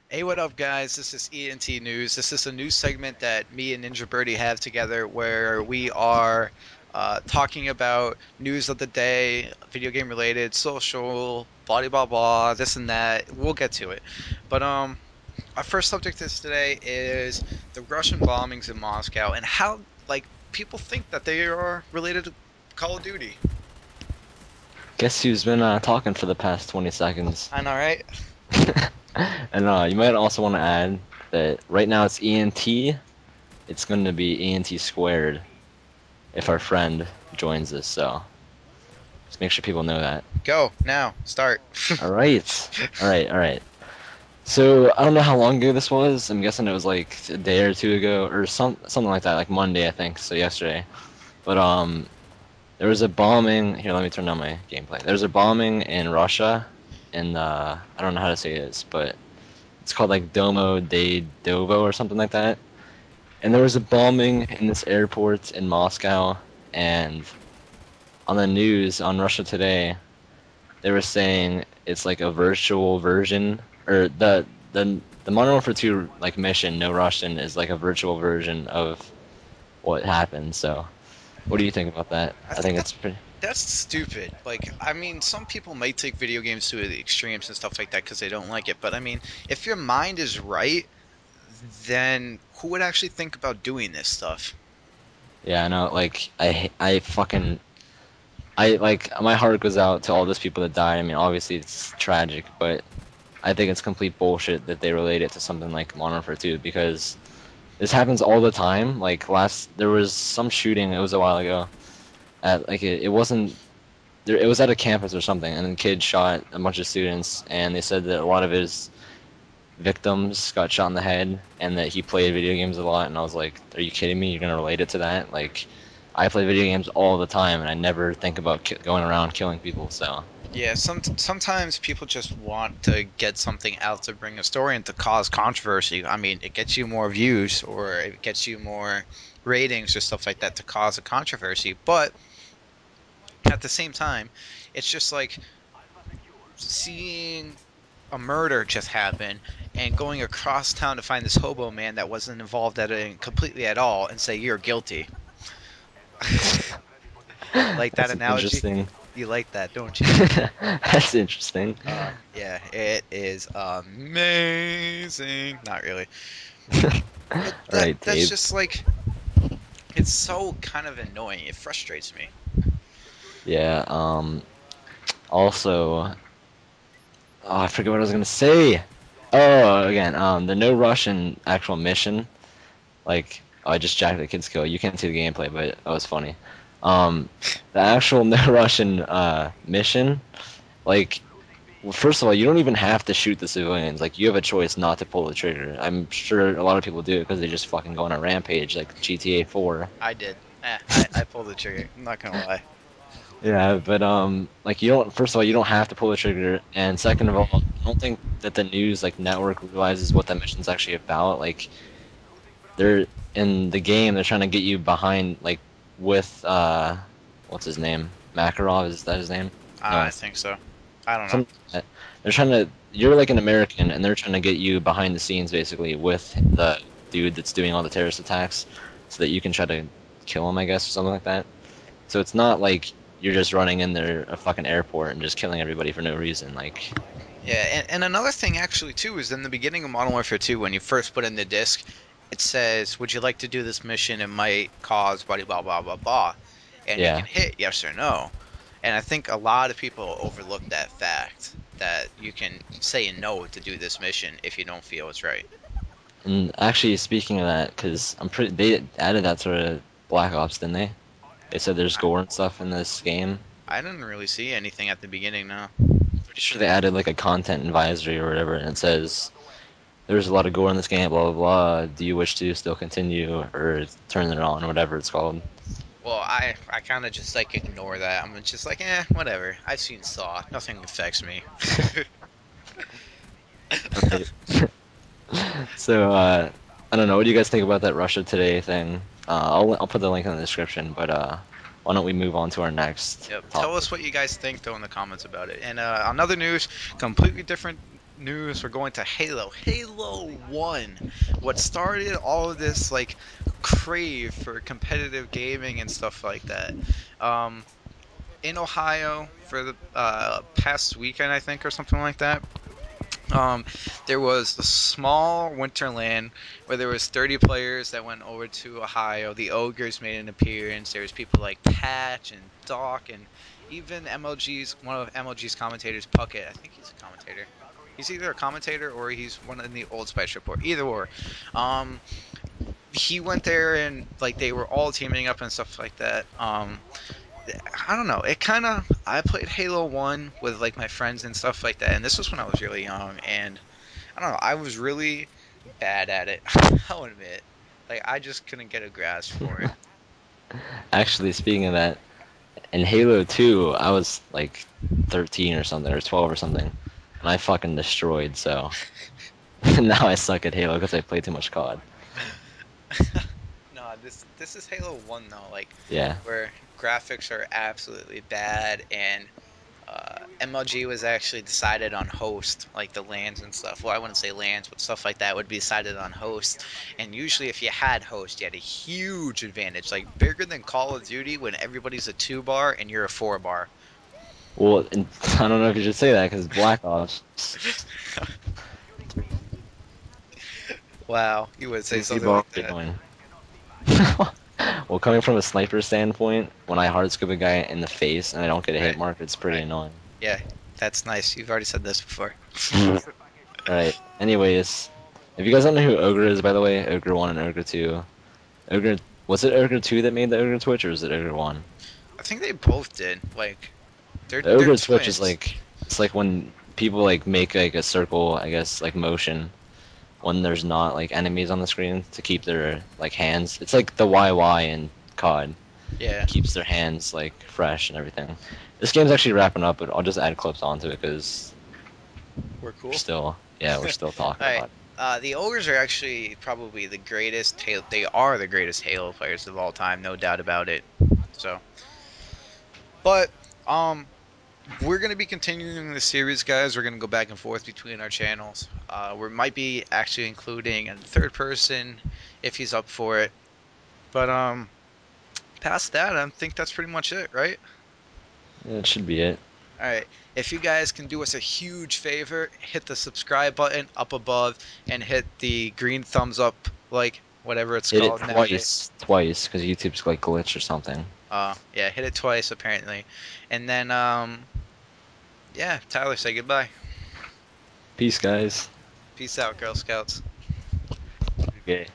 Hey, what up, guys? This is ENT News. This is a news segment that me and NinjahBirdy have together where we are talking about news of the day, video game related, social, blah blah blah, this and that. We'll get to it. But our first subject is today is the Russian bombings in Moscow and how people think that they are related to Call of Duty. Guess who's been talking for the past 20 seconds? I know, right? And you might also want to add that right now it's ENT. It's going to be ENT squared if our friend joins us, so just make sure people know that. Go now. Start. Alright. Alright. So, I don't know how long ago this was. I'm guessing it was like a day or two ago, or something like that, like Monday, I think, so yesterday. But, there was a bombing. Here, let me turn on my gameplay. There's a bombing in Russia, and I don't know how to say this, but it's called like Domodedovo or something like that. And there was a bombing in this airport in Moscow, and on the news on Russia Today, they were saying it's like a virtual version, or the Modern Warfare 2 like mission, no Russian, is like a virtual version of what happened. So, what do you think about that? I I think think that's it's pretty. That's stupid. Like, I mean, some people might take video games to the extremes and stuff like that because they don't like it. But I mean, if your mind is right, then who would actually think about doing this stuff? Yeah, I know. Like, I fucking I like my heart goes out to all those people that died. I mean, obviously it's tragic, but I think it's complete bullshit that they relate it to something like Modern Warfare 2 because this happens all the time. Like there was some shooting. It was a while ago. At like it wasn't there. It was at a campus or something, and the kid shot a bunch of students, and they said that a lot of his victims got shot in the head, and that he played video games a lot. And I was like, are you kidding me? You're gonna relate it to that? Like, I play video games all the time, and I never think about going around killing people. So. Yeah, sometimes people just want to get something out to bring a story and to cause controversy. I mean, it gets you more views or it gets you more ratings or stuff like that to cause a controversy. But at the same time, it's just like seeing a murder just happened and going across town to find this hobo man that wasn't involved at it completely at all and say you're guilty. Like that That's analogy? interesting. You like that, don't you? That's interesting. Yeah, it is amazing. Not really, but All right, that's Dave. just like it's so kind of annoying. It frustrates me. Yeah. Also, oh, I forget what I was gonna say. Oh, again, the no Russian actual mission. Like, oh, I just jacked the kid's kill. You can't see the gameplay, but it was funny. Um, the actual no Russian mission. Like, well, first of all, you don't even have to shoot the civilians. Like, you have a choice not to pull the trigger. I'm sure a lot of people do it because they just fucking go on a rampage, like GTA 4. I did. I pulled the trigger. I'm not gonna lie. Yeah, but like you don't. First of all, you don't have to pull the trigger, and second of all, I don't think that the news like network realizes what that mission's actually about. Like, they're in the game, they're trying to get you behind, like, with what's his name? Makarov, is that his name? I No, think so. I don't know. some. They're trying to. You're like an American, and they're trying to get you behind the scenes, basically, with the dude that's doing all the terrorist attacks, so that you can try to kill him, I guess, or something like that. So it's not like you're just running in there a fucking airport and just killing everybody for no reason. Like, Yeah, and another thing actually too is in the beginning of Modern Warfare 2 when you first put in the disc, it says, "Would you like to do this mission? It might cause blah blah blah blah blah," and you can yeah. hit yes or no. And I think a lot of people overlook that fact that you can say no to do this mission if you don't feel it's right. And actually, speaking of that, because they added that sort of Black Ops, didn't they? They said there's I, gore and stuff in this game. I didn't really see anything at the beginning, no. Pretty sure they added like a content advisory or whatever, and it says there's a lot of gore in this game. Blah blah blah. Do you wish to still continue or turn it on, whatever it's called? Well, I kind of just like ignore that. I'm just like, whatever. I've seen Saw. Nothing affects me. Right. So I don't know. What do you guys think about that Russia Today thing? I'll put the link in the description, but why don't we move on to our next Yep. Tell topic? us what you guys think though in the comments about it. And on other news, completely different news, we're going to Halo. Halo 1. What started all of this like crave for competitive gaming and stuff like that. Um, in Ohio for the past weekend, I think, or something like that. Um, there was a small Winter LAN where there was 30 players that went over to Ohio. The Ogres made an appearance. There was people like Patch and Doc and even MLG's one of MLG's commentators, Puckett. I think he's a commentator. He's either a commentator or he's one in the Old Spice report. Either or. Um, he went there and like they were all teaming up and stuff like that. I don't know. It kind of I played Halo 1 with like my friends and stuff like that, and this was when I was really young, and I don't know. I was really bad at it. I'll admit. Like I just couldn't get a grasp for it. Actually, speaking of that, in Halo 2, I was like 13 or something, or 12 or something, and I fucking destroyed, so now I suck at Halo because I play too much COD. No, this is Halo 1 though, like Yeah. where graphics are absolutely bad and MLG was actually decided on host, like the lands and stuff. Well, I wouldn't say lands, but stuff like that would be decided on host. And usually, if you had host, you had a huge advantage, like bigger than Call of Duty when everybody's a 2 bar and you're a 4 bar. Well, and I don't know if you should say that because Black Ops, Wow, you would say three something bar like that. going. Well, coming from a sniper standpoint, when I hardscope a guy in the face and I don't get a hit Right, mark, it's pretty right. annoying. Yeah, that's nice. You've already said this before. Alright, anyways, if you guys don't know who Ogre is, by the way, Ogre 1 and Ogre 2, Ogre, was it Ogre 2 that made the Ogre Twitch, or was it Ogre 1? I think they both did. Like, The they're Ogre Twitch is twins. like, it's like when people like make like a circle, I guess, like motion, when there's not like enemies on the screen to keep their like hands. It's like the YY in COD. Yeah, Keeps their hands like fresh and everything. This game's actually wrapping up, but I'll just add clips onto it because we're we're cool. still, yeah, we're still talking All right. about The Ogres are actually probably the greatest Halo. They are the greatest Halo players of all time, no doubt about it. So, but we're gonna be continuing the series, guys. We're gonna go back and forth between our channels. We might be actually including a third person if he's up for it. But past that, I think that's pretty much it, right? it. Yeah, it should be it. All right. If you guys can do us a huge favor, hit the subscribe button up above and hit the green thumbs up, like whatever it's Hit it called nowadays. twice, because YouTube's like glitch or something. Yeah, hit it twice apparently. And then yeah, Tyler, say goodbye. Peace, guys. Peace out, Girl Scouts. Okay.